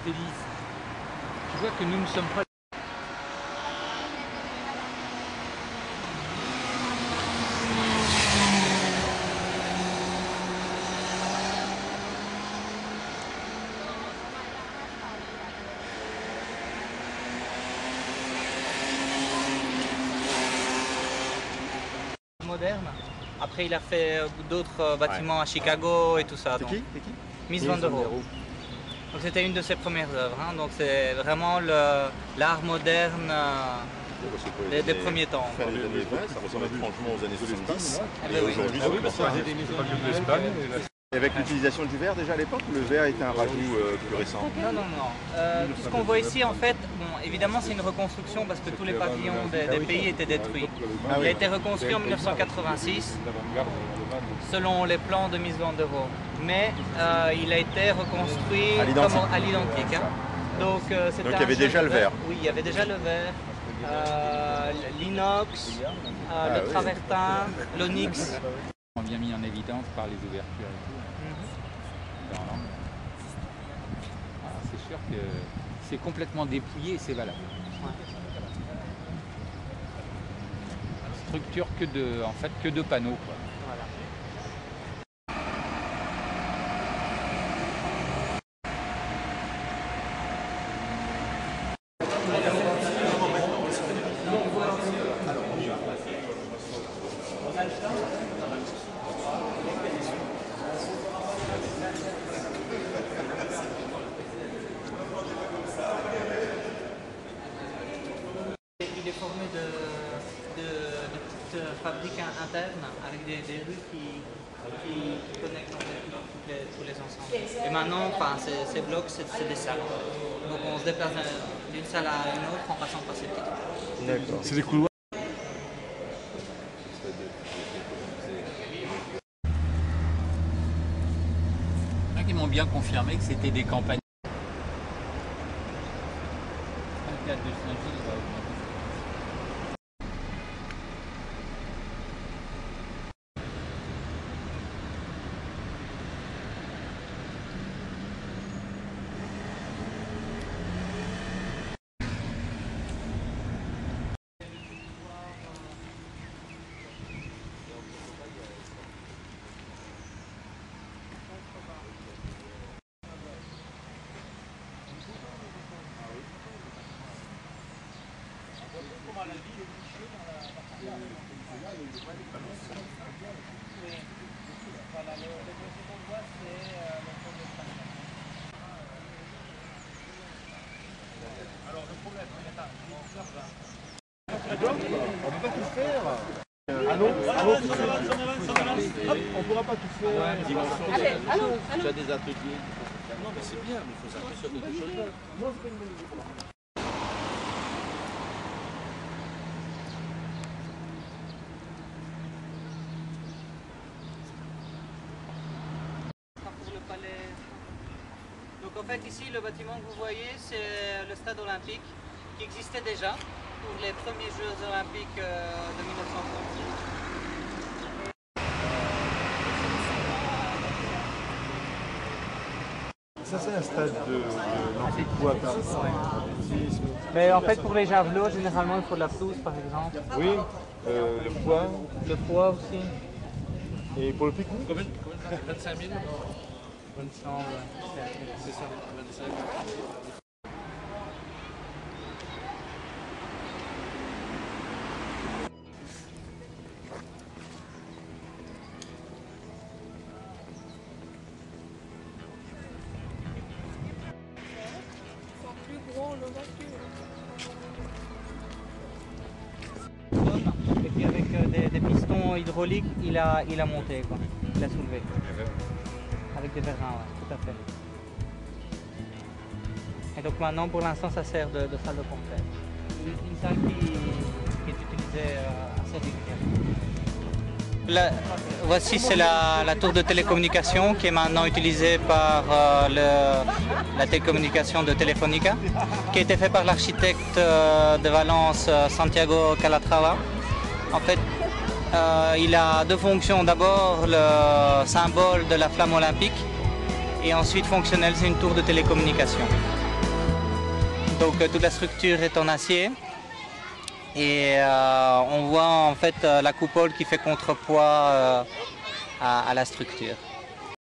satellite. Tu vois que nous ne sommes pas... Moderne. Après, il a fait d'autres bâtiments à Chicago et tout ça. C'est qui? Mies van der Rohe. Donc c'était une de ses premières œuvres. Hein. Donc c'est vraiment l'art moderne des premiers temps. Fin des années 20, ça ressemble étrangement aux années 70. Et aujourd'hui, avec l'utilisation du verre déjà à l'époque, le verre était un rajout plus récent? Non, non, non. Tout ce qu'on voit ici, en fait, bon, évidemment, c'est une reconstruction parce que tous les pavillons des pays étaient détruits. Il a été reconstruit en 1986, selon les plans de Mies van der Rohe. Mais il a été reconstruit à l'identique. Hein. Donc il y avait déjà le verre? Oui, il y avait déjà le verre, l'inox, le travertin, l'onyx. Bien mis en évidence par les ouvertures et tout. Dans l'angle. C'est sûr que c'est complètement dépouillé et c'est valable. Structure que de panneaux, quoi. Voilà. Il est formé de petites fabriques internes avec des rues qui connectent en fait tous les ensembles. Et maintenant, ces blocs, c'est des salles. Donc on se déplace d'une salle à une autre en passant par ces petites rues. D'accord. C'est des couloirs. Ils m'ont bien confirmé que c'était des campagnes. Le théâtre de Saint-Gilles va augmenter. On peut pas tout faire. Ah non, on pourra pas tout faire. Tu as des ateliers. Non mais c'est bien, mais il faut s'appuyer sur d'autres choses. Non, c'est pas une bonne idée. Pour le palais. Donc en fait ici le bâtiment que vous voyez c'est le stade olympique qui existait déjà pour les premiers Jeux olympiques de 1936. Ça c'est un stade de l'antiquois par Mais en fait pour les javelots généralement il faut de la pelouse par exemple. Oui, le poids. Le poids aussi. Et pour le pique-nique? Combien 25 000? Il me semble. C'est ça, 25 000. Et puis avec des pistons hydrauliques, il a monté, quoi. Il a soulevé. Avec des vérins, ouais, tout à fait. Et donc maintenant, pour l'instant, ça sert de salle de concert. Une salle qui est utilisée assez régulièrement. Voici, c'est la tour de télécommunication qui est maintenant utilisée par la télécommunication de Telefónica, qui a été fait par l'architecte de Valence, Santiago Calatrava. En fait, il a deux fonctions. D'abord, le symbole de la flamme olympique et ensuite fonctionnel, c'est une tour de télécommunication. Donc toute la structure est en acier. Et on voit en fait la coupole qui fait contrepoids à la structure.